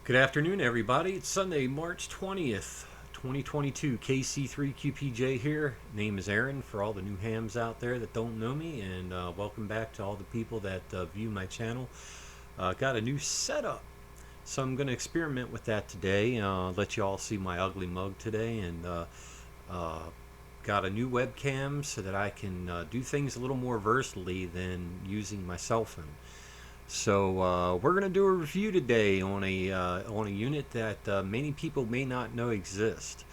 Good afternoon, everybody. It's Sunday, March 20th, 2022. KC3QPJ here. Name is Aaron for all the new hams out there that don't know me, and welcome back to all the people that view my channel. Got a new setup, so I'm going to experiment with that today. Let you all see my ugly mug today, and got a new webcam so that I can do things a little more versatilely than using my cell phone. So we're going to do a review today on a unit that many people may not know exists.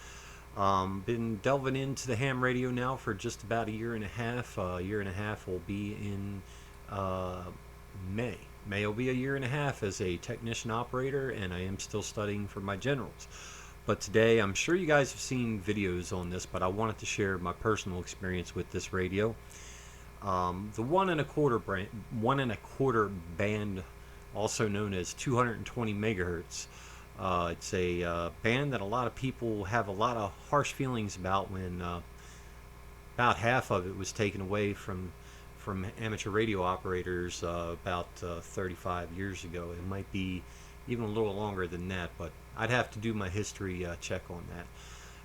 Been delving into the ham radio now for just about a year and a half. A year and a half will be in May. May will be a year and a half as a technician operator, and I am still studying for my generals. But today, I'm sure you guys have seen videos on this, but I wanted to share my personal experience with this radio. The 1 1/4 band, also known as 220 megahertz. It's a band that a lot of people have a lot of harsh feelings about when about half of it was taken away from amateur radio operators about 35 years ago. It might be even a little longer than that, but I'd have to do my history check on that.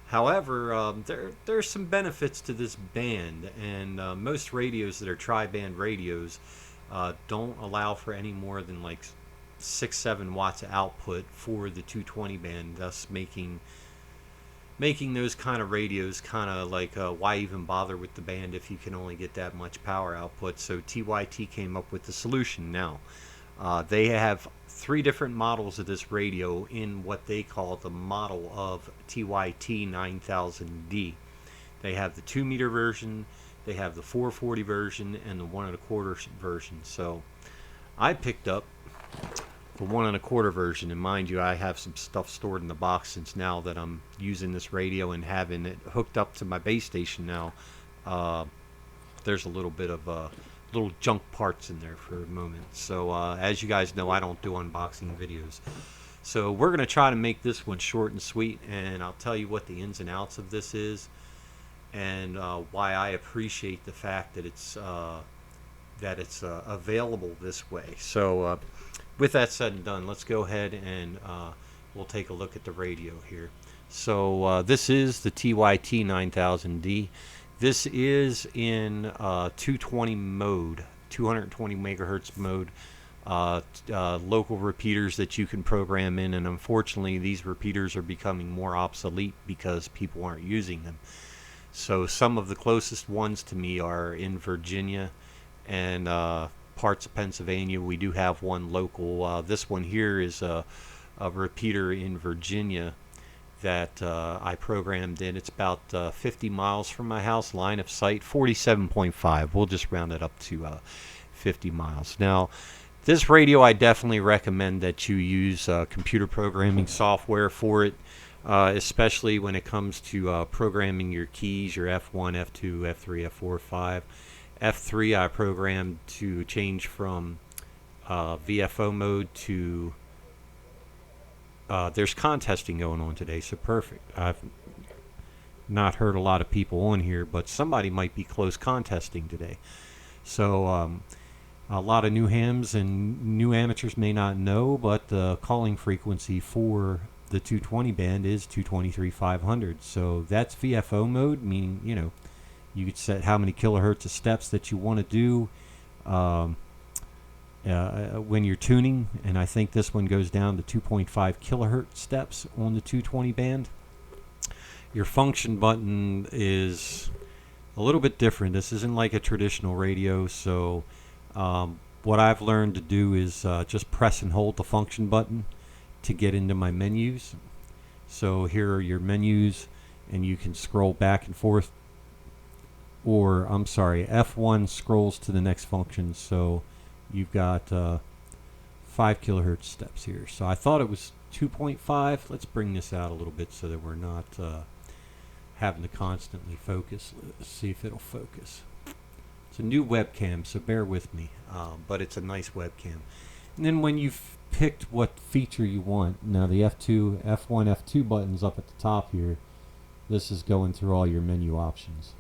However, there's some benefits to this band, and most radios that are tri-band radios don't allow for any more than like 6-7 watts of output for the 220 band, thus making those kind of radios kind of like why even bother with the band if you can only get that much power output. So TYT came up with the solution. Now they have 3 different models of this radio in what they call the model of TYT 9000D. They have the 2-meter version, they have the 440 version, and the 1 1/4 version. So I picked up the 1 1/4 version, and mind you, I have some stuff stored in the box since now that I'm using this radio and having it hooked up to my base station now. There's a little bit of little junk parts in there for a moment. So as you guys know, I don't do unboxing videos. So we're going to try to make this one short and sweet, and I'll tell you what the ins and outs of this is, and why I appreciate the fact that it's available this way. So with that said and done, let's go ahead and we'll take a look at the radio here. So this is the TYT 9000D. This is in 220 mode, 220 megahertz mode. Local repeaters that you can program in, and unfortunately these repeaters are becoming more obsolete because people aren't using them. So some of the closest ones to me are in Virginia and parts of Pennsylvania. We do have one local. This one here is a repeater in Virginia that I programmed in. It's about 50 miles from my house, line of sight, 47.5. We'll just round it up to 50 miles. Now, this radio, I definitely recommend that you use computer programming software for it, especially when it comes to programming your keys, your F1, F2, F3, F4, F5. F3 I programmed to change from VFO mode to there's contesting going on today, so perfect. I've not heard a lot of people on here, but somebody might be close contesting today. So a lot of new hams and new amateurs may not know, but the calling frequency for the 220 band is 223/500. So that's VFO mode, meaning, you know, you could set how many kilohertz of steps that you want to do when you're tuning, and I think this one goes down to 2.5 kilohertz steps on the 220 band. Your function button is a little bit different. This isn't like a traditional radio, so what I've learned to do is just press and hold the function button to get into my menus. So here are your menus, and you can scroll back and forth, or I'm sorry, F1 scrolls to the next function. So you've got 5 kilohertz steps here. So I thought it was 2.5. Let's bring this out a little bit so that we're not having to constantly focus. Let's see if it'll focus. It's a new webcam, so bear with me, but it's a nice webcam. And then when you've picked what feature you want, now the F2, F1, F2 buttons up at the top here, this is going through all your menu options.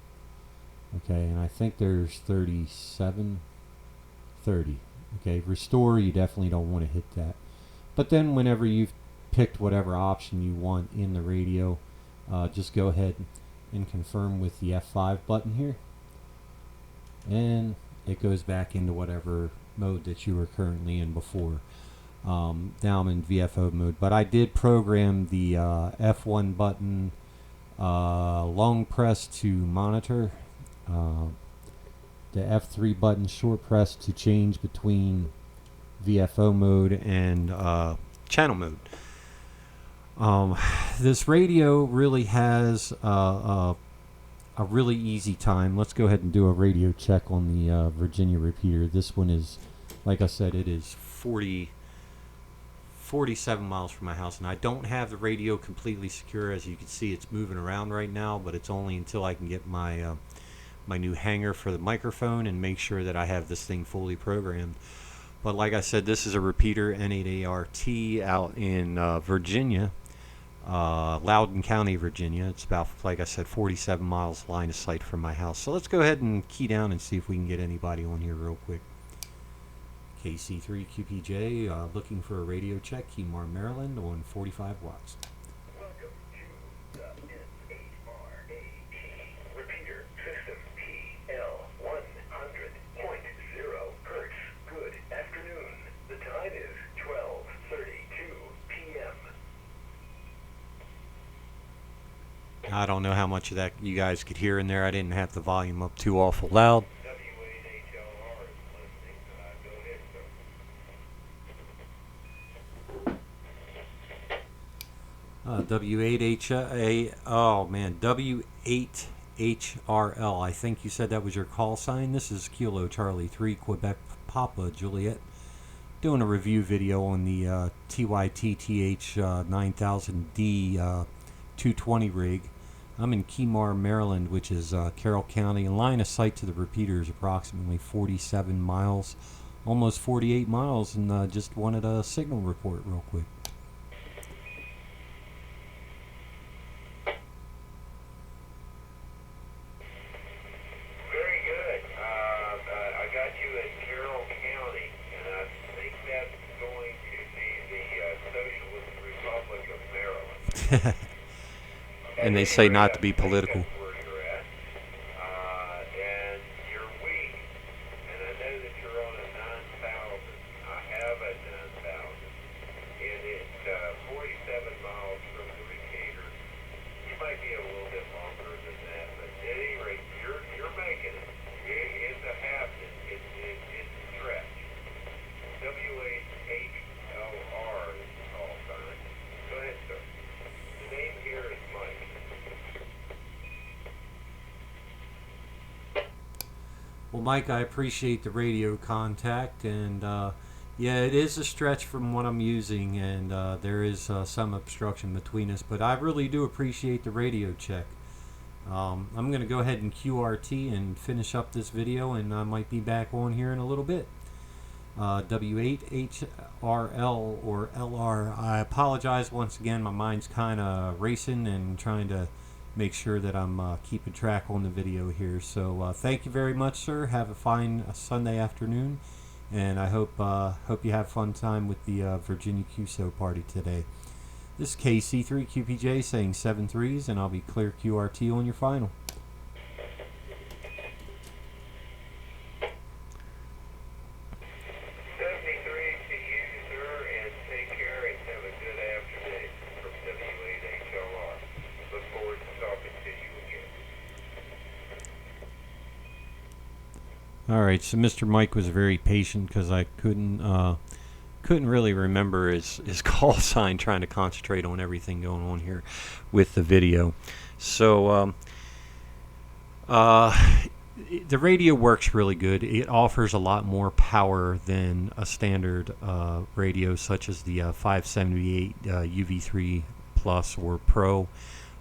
Okay, and I think there's 30. Okay, restore, you definitely don't want to hit that. But then whenever you've picked whatever option you want in the radio, just go ahead and confirm with the F5 button here, and it goes back into whatever mode that you were currently in before. Now I'm in VFO mode, but I did program the F1 button long press to monitor, the F3 button short press to change between VFO mode and channel mode. This radio really has a really easy time. Let's go ahead and do a radio check on the Virginia repeater. This one is, like I said, it is 47 miles from my house, and I don't have the radio completely secure. As you can see, it's moving around right now, but it's only until I can get my my new hanger for the microphone and make sure that I have this thing fully programmed. But like I said, this is a repeater N8ART out in Virginia, Loudoun County, Virginia. It's about, like I said, 47 miles line of sight from my house. So let's go ahead and key down and see if we can get anybody on here real quick. KC3QPJ, looking for a radio check, Keymar, Maryland, on 45 watts. Welcome to the N8RAT repeater system TL100.0 Hertz. Good afternoon. The time is 12:32 p.m. I don't know how much of that you guys could hear in there. I didn't have the volume up too awful loud. W8HA, oh man, W8HRL. I think you said that was your call sign. This is Kilo Charlie 3 Quebec Papa Juliet, doing a review video on the TYT TH-9000D 220 rig. I'm in Keymar, Maryland, which is Carroll County. And line of sight to the repeater is approximately 47 miles, almost 48 miles, and just wanted a signal report real quick. And they say not to be political. And you're weak. And I know that you're on a 9,000. I have a 9,000. And it's 47 miles from the repeater. You might be a little bit longer than that, but at any rate, you're making it. It's a half. It's a stretch. W8HLR is the call sign. Go ahead, sir. The name here is Mike. Well, Mike, I appreciate the radio contact, and yeah, it is a stretch from what I'm using, and there is some obstruction between us, but I really do appreciate the radio check. I'm going to go ahead and QRT and finish up this video, and I might be back on here in a little bit. W8HRL or LR, I apologize once again, my mind's kind of racing and trying to make sure that I'm keeping track on the video here. So thank you very much, sir. Have a fine Sunday afternoon, and I hope you have fun time with the Virginia QSO party today. This is KC3QPJ saying 7 threes, and I'll be clear QRT on your final. 73 to you, sir, and take care and have a good afternoon from W8HLR. Look forward to talking to you again. Alright, so Mr. Mike was very patient because I couldn't really remember his call sign, trying to concentrate on everything going on here with the video. So the radio works really good. It offers a lot more power than a standard radio such as the 578 UV3 Plus or Pro.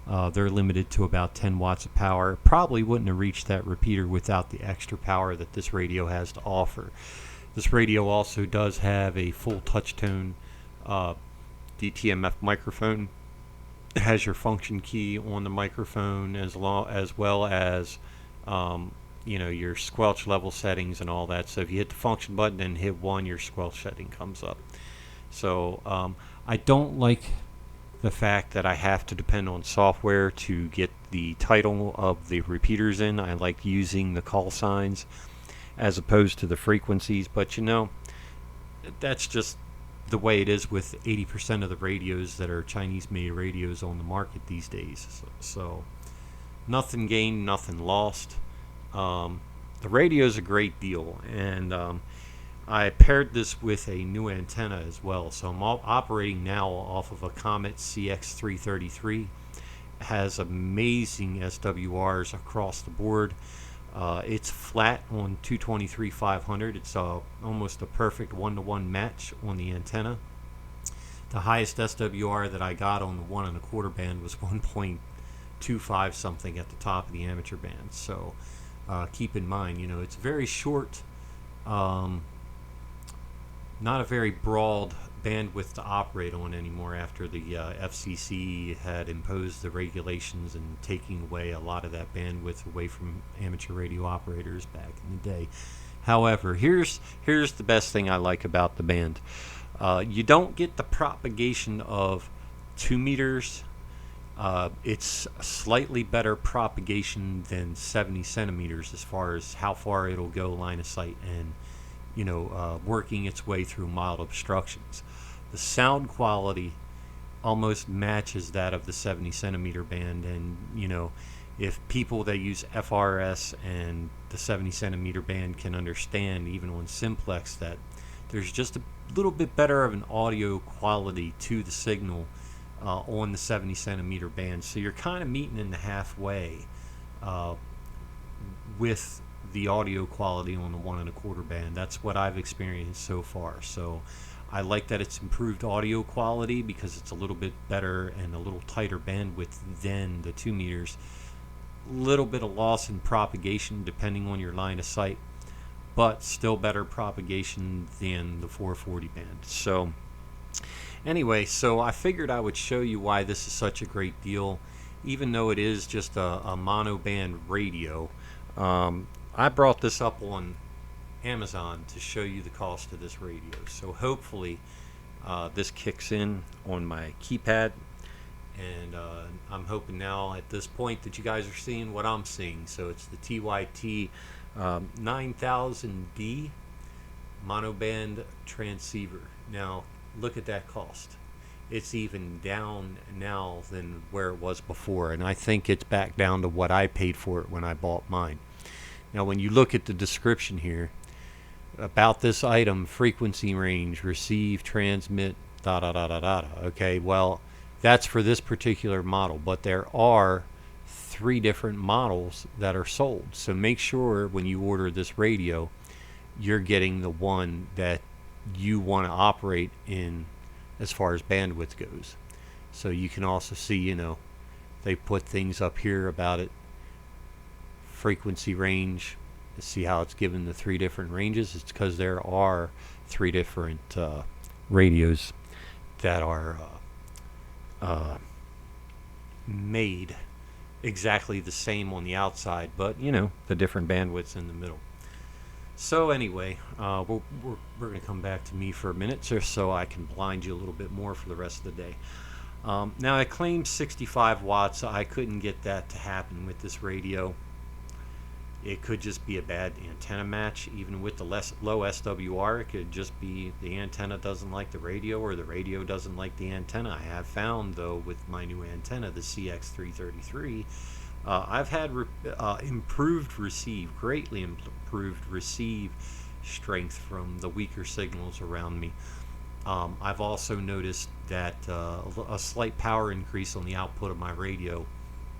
They're limited to about 10 watts of power. Probably wouldn't have reached that repeater without the extra power that this radio has to offer. This radio also does have a full touch-tone DTMF microphone. It has your function key on the microphone as well as you know, your squelch level settings and all that. So if you hit the function button and hit 1, your squelch setting comes up. So I don't like the fact that I have to depend on software to get the title of the repeaters in. I like using the call signs as opposed to the frequencies, but that's just the way it is with 80% of the radios that are Chinese made radios on the market these days. So nothing gained, nothing lost. The radio is a great deal, and I paired this with a new antenna as well. So I'm operating now off of a Comet CX333. It has amazing SWRs across the board. It's flat on 223/500. It's almost a perfect one-to-one match on the antenna. The highest SWR that I got on the 1 1/4 band was 1.25 something at the top of the amateur band. So keep in mind, it's very short, not a very broad bandwidth to operate on anymore after the FCC had imposed the regulations and taking away a lot of that bandwidth away from amateur radio operators back in the day. However, here's the best thing I like about the band. You don't get the propagation of 2 meters. It's slightly better propagation than 70 centimeters as far as how far it'll go line of sight and working its way through mild obstructions. The sound quality almost matches that of the 70 centimeter band, and if people that use FRS and the 70 centimeter band can understand, even on simplex, that there's just a little bit better of an audio quality to the signal on the 70 centimeter band. So you're kind of meeting in the halfway with the audio quality on the 1 1/4 band. That's what I've experienced so far. So I like that it's improved audio quality because it's a little bit better and a little tighter bandwidth than the 2 meters. Little bit of loss in propagation depending on your line of sight, but still better propagation than the 440 band. So anyway, so I figured I would show you why this is such a great deal, even though it is just a monoband radio. I brought this up on Amazon to show you the cost of this radio. So hopefully this kicks in on my keypad, and I'm hoping now at this point that you guys are seeing what I'm seeing. So it's the TYT 9000D monoband transceiver. Now look at that cost. It's even down now than where it was before, and I think it's back down to what I paid for it when I bought mine. Now when you look at the description here about this item, frequency range, receive, transmit, da da da da da. Okay, well, that's for this particular model, but there are 3 different models that are sold. So make sure when you order this radio, you're getting the one that you want to operate in as far as bandwidth goes. So you can also see, they put things up here about it. Frequency range, see how it's given the 3 different ranges. It's because there are 3 different radios that are made exactly the same on the outside, but the different bandwidths in the middle. So anyway, we're going to come back to me for a minute just so I can blind you a little bit more for the rest of the day. Now I claimed 65 watts. I couldn't get that to happen with this radio. It could just be a bad antenna match. Even with the low SWR, it could just be the antenna doesn't like the radio, or the radio doesn't like the antenna. I have found, though, with my new antenna, the CX333, I've had greatly improved receive strength from the weaker signals around me. I've also noticed that a slight power increase on the output of my radio.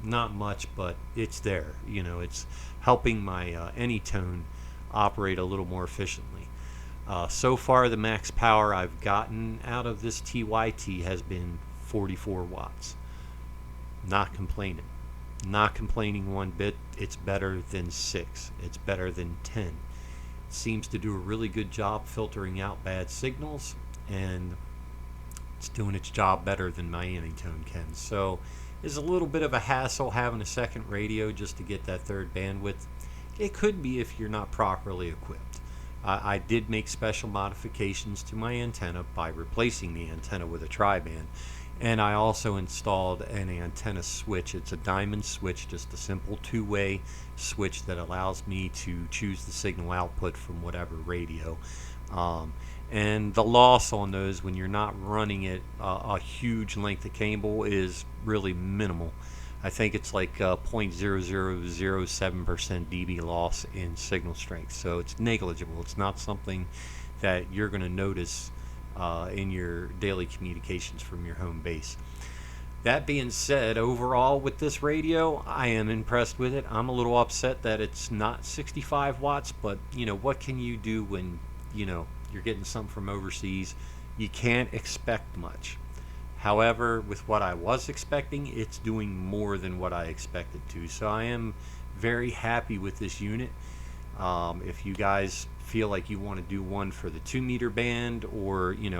Not much, but it's there. It's helping my Anytone operate a little more efficiently. So far, the max power I've gotten out of this TYT has been 44 watts. Not complaining. Not complaining one bit. It's better than 6. It's better than 10. It seems to do a really good job filtering out bad signals, and it's doing its job better than my Anytone can. So it's a little bit of a hassle having a second radio just to get that 3rd bandwidth. It could be if you're not properly equipped. I did make special modifications to my antenna by replacing the antenna with a tri-band, And I also installed an antenna switch. It's a diamond switch, just a simple two-way switch that allows me to choose the signal output from whatever radio. And the loss on those when you're not running it a huge length of cable is really minimal. I think it's like 0.0007% dB loss in signal strength, so it's negligible. It's not something that you're going to notice in your daily communications from your home base. That being said, overall with this radio, I am impressed with it. I'm a little upset that it's not 65 watts, but what can you do when you're getting something from overseas? You can't expect much. However, with what I was expecting, it's doing more than what I expected to. So I am very happy with this unit. If you guys feel like you want to do one for the 2-meter band, or you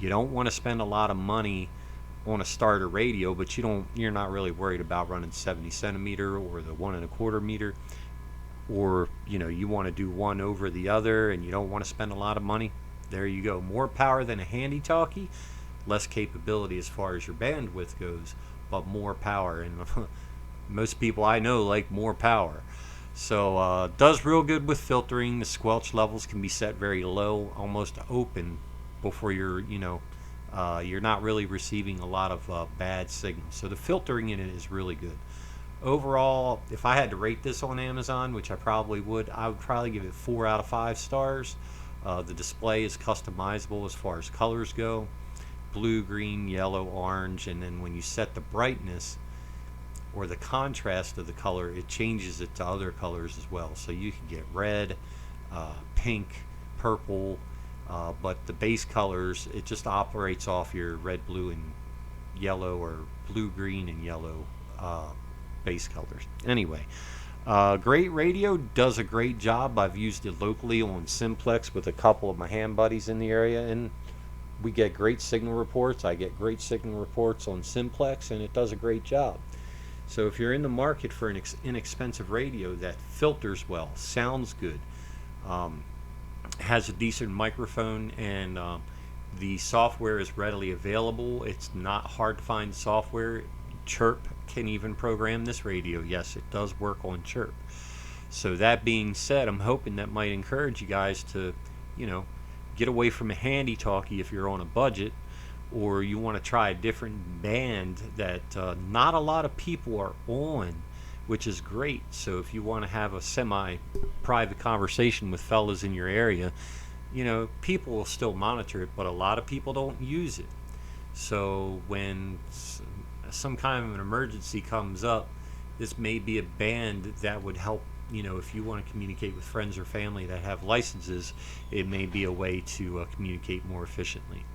don't want to spend a lot of money on a starter radio, but you're not really worried about running 70 centimeter or the 1.25 meter, or you want to do one over the other and you don't want to spend a lot of money, there you go. More power than a handy talkie, less capability as far as your bandwidth goes, but more power. And most people I know like more power. So does real good with filtering. The squelch levels can be set very low, almost open, before you're not really receiving a lot of bad signals. So the filtering in it is really good. Overall, if I had to rate this on Amazon, which I probably would, I would probably give it 4 out of 5 stars. The display is customizable as far as colors go. Blue, green, yellow, orange, and then when you set the brightness or the contrast of the color, it changes it to other colors as well. So you can get red, pink, purple, but the base colors, it just operates off your red, blue, and yellow, or blue, green, and yellow base colors. Anyway, great radio, does a great job. I've used it locally on Simplex with a couple of my ham buddies in the area, and we get great signal reports. I get great signal reports on Simplex, and it does a great job. So if you're in the market for an inexpensive radio that filters well, sounds good, has a decent microphone, and the software is readily available, it's not hard to find software. Chirp can even program this radio. Yes, it does work on Chirp. So that being said, I'm hoping that might encourage you guys to, get away from a handy talkie if you're on a budget, or you want to try a different band that not a lot of people are on, which is great. So if you want to have a semi-private conversation with fellas in your area, people will still monitor it, but a lot of people don't use it. So when some kind of an emergency comes up, this may be a band that would help. If you want to communicate with friends or family that have licenses, it may be a way to communicate more efficiently.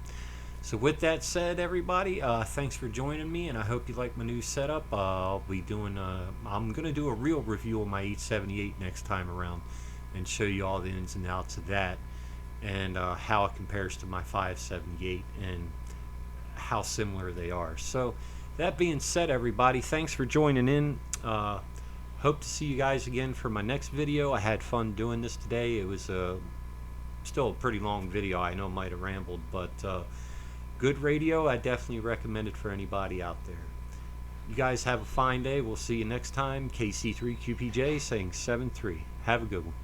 So with that said, everybody, thanks for joining me, and I hope you like my new setup. I'm going to do a real review of my 878 next time around and show you all the ins and outs of that, and how it compares to my 578 and how similar they are. So that being said, everybody, thanks for joining in. Hope to see you guys again for my next video. I had fun doing this today. It was still a pretty long video. I know I might have rambled, but good radio. I definitely recommend it for anybody out there. You guys have a fine day. We'll see you next time. KC3QPJ saying 7-3. Have a good one.